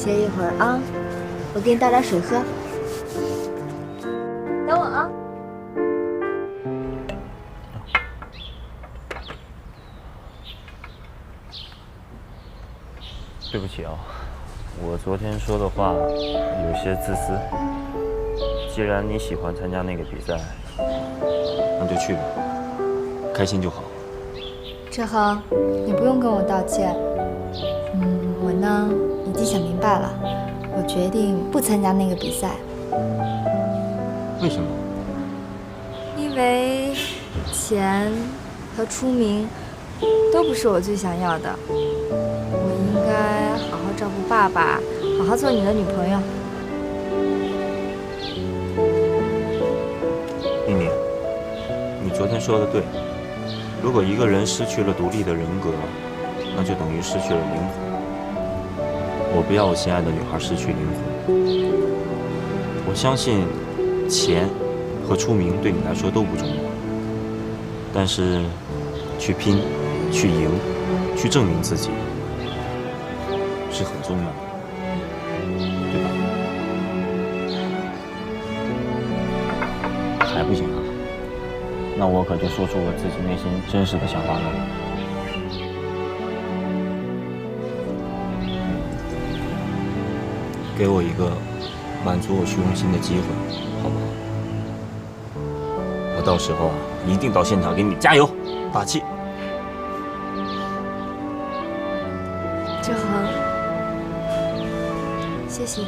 歇一会儿啊，我给你倒点水喝。等我啊。对不起啊，我昨天说的话有些自私。既然你喜欢参加那个比赛，那就去吧，开心就好。志恒，你不用跟我道歉。我呢已经想明白了，我决定不参加那个比赛。为什么？因为钱和出名都不是我最想要的。我应该好好照顾爸爸，好好做你的女朋友。宁宁，你昨天说的对，如果一个人失去了独立的人格，那就等于失去了灵魂。我不要我心爱的女孩失去灵魂。我相信钱和出名对你来说都不重要，但是去拼、去赢、去证明自己是很重要的，对吧？还不行啊？那我可就说出我自己内心真实的想法了。给我一个满足我虚荣心的机会，好不好？我到时候一定到现场给你加油打气。志恒，谢谢你。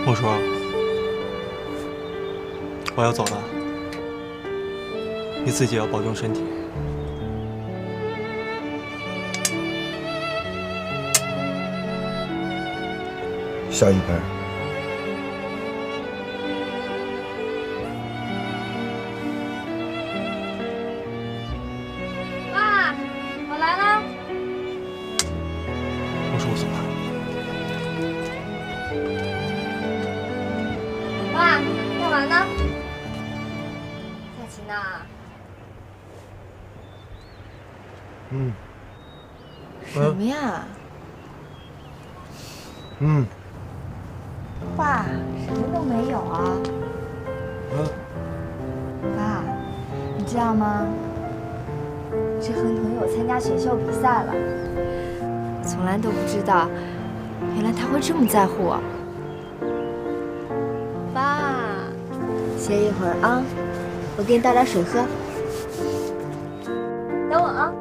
我说，我要走了，你自己要保重身体。下一排。爸，我来啦。我说我走了。爸，干嘛呢？下棋呢？什么呀？爸，什么都没有啊。爸，你知道吗？志恒同意我参加选秀比赛了。从来都不知道，原来他会这么在乎我。爸，歇一会儿啊，我给你倒点水喝。等我啊。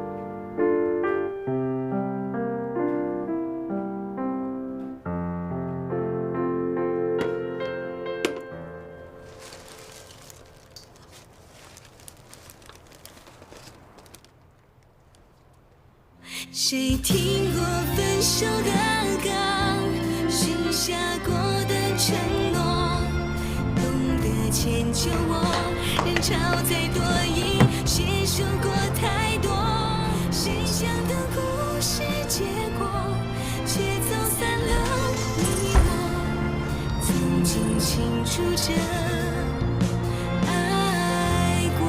谁听过分手的歌，许下过的承诺，懂得迁就我，人潮再多疑，谁说过太多，谁想的故事结果，却走散了你我，曾经清楚着爱过。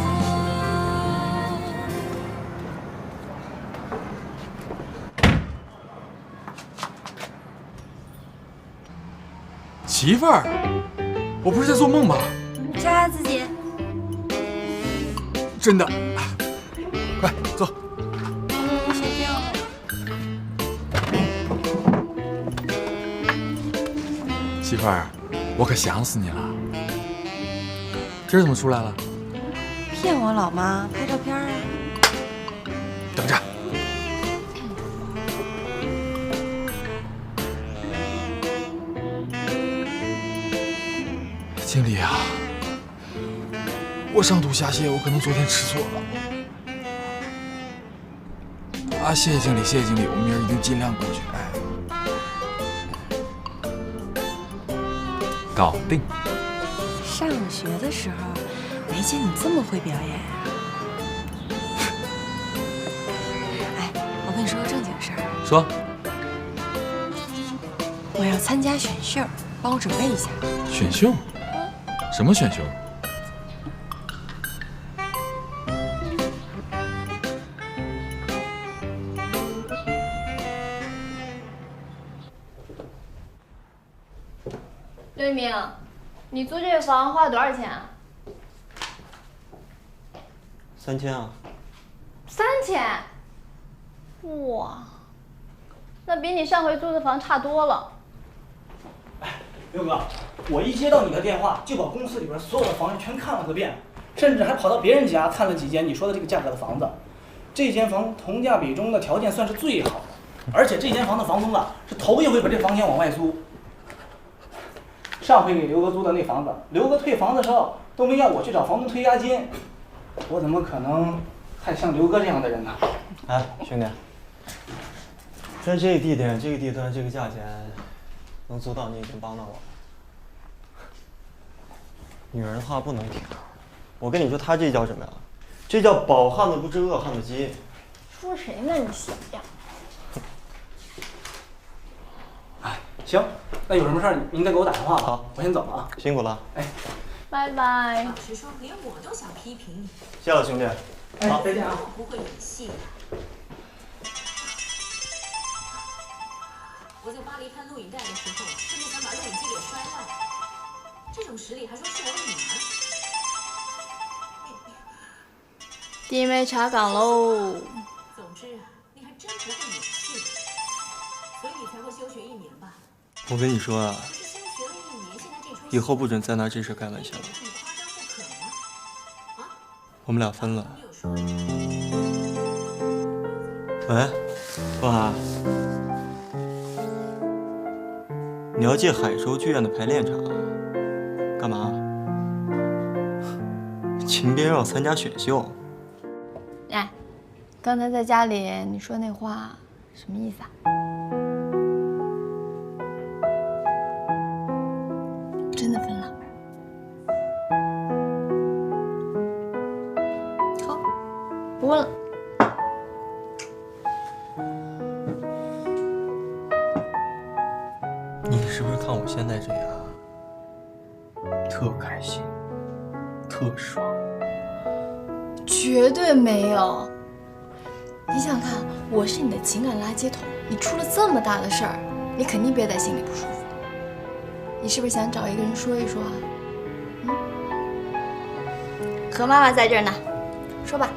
媳妇儿，我不是在做梦吧？照下自己。真的，快坐。随便。媳妇儿，我可想死你了。今儿怎么出来了？骗我老妈拍照片啊？等着。经理啊，我上吐下泻，我可能昨天吃错了。啊，谢谢经理，谢谢经理，我明儿一定尽量过去。哎，搞定。上学的时候没见你这么会表演啊！哎，我跟你说个正经事儿，说，我要参加选秀，帮我准备一下。选秀？什么选秀？刘一鸣，你租这个房花了多少钱啊3000啊。3000？哇，那比你上回租的房差多了。刘哥，我一接到你的电话，就把公司里边所有的房子全看了个遍，甚至还跑到别人家看了几间你说的这个价格的房子。这间房同价比中的条件算是最好的，而且这间房的房东啊是头一回把这房间往外租。上回给刘哥租的那房子，刘哥退房的时候都没要我去找房东退押金，我怎么可能还像刘哥这样的人呢？哎，兄弟，在这个地点、这个地段、这个价钱，能租到你已经帮到我了。女人的话不能听，我跟你说，她这叫什么呀？这叫饱汉子不知饿汉子饥。说谁呢你小样！哎，行，那有什么事儿您再给我打电话吧。好，我先走了啊。辛苦了。哎，拜拜。老实说，连我都想批评你。谢了，兄弟。哎，再见啊。不会演戏的。我在巴黎看录影带的时候，真的想把录影机给摔烂。这种实力还说是我女儿。弟妹查岗喽。总之，你还真不会演戏，所以你才会休学1年吧？我跟你说啊，可是休学了1年，现在这出以后不准再拿这事开玩笑了。这么夸张不可能啊！我们俩分了。喂，风涵，你要借海州剧院的排练场，干嘛？秦边要参加选秀。哎，刚才在家里你说那话什么意思啊？真的分了？好，不问了。你是不是看我现在这样，特开心，特爽？绝对没有。你想想看，我是你的情感垃圾桶，你出了这么大的事儿，你肯定憋在心里不舒服。你是不是想找一个人说一说啊？何妈妈在这儿呢，说吧。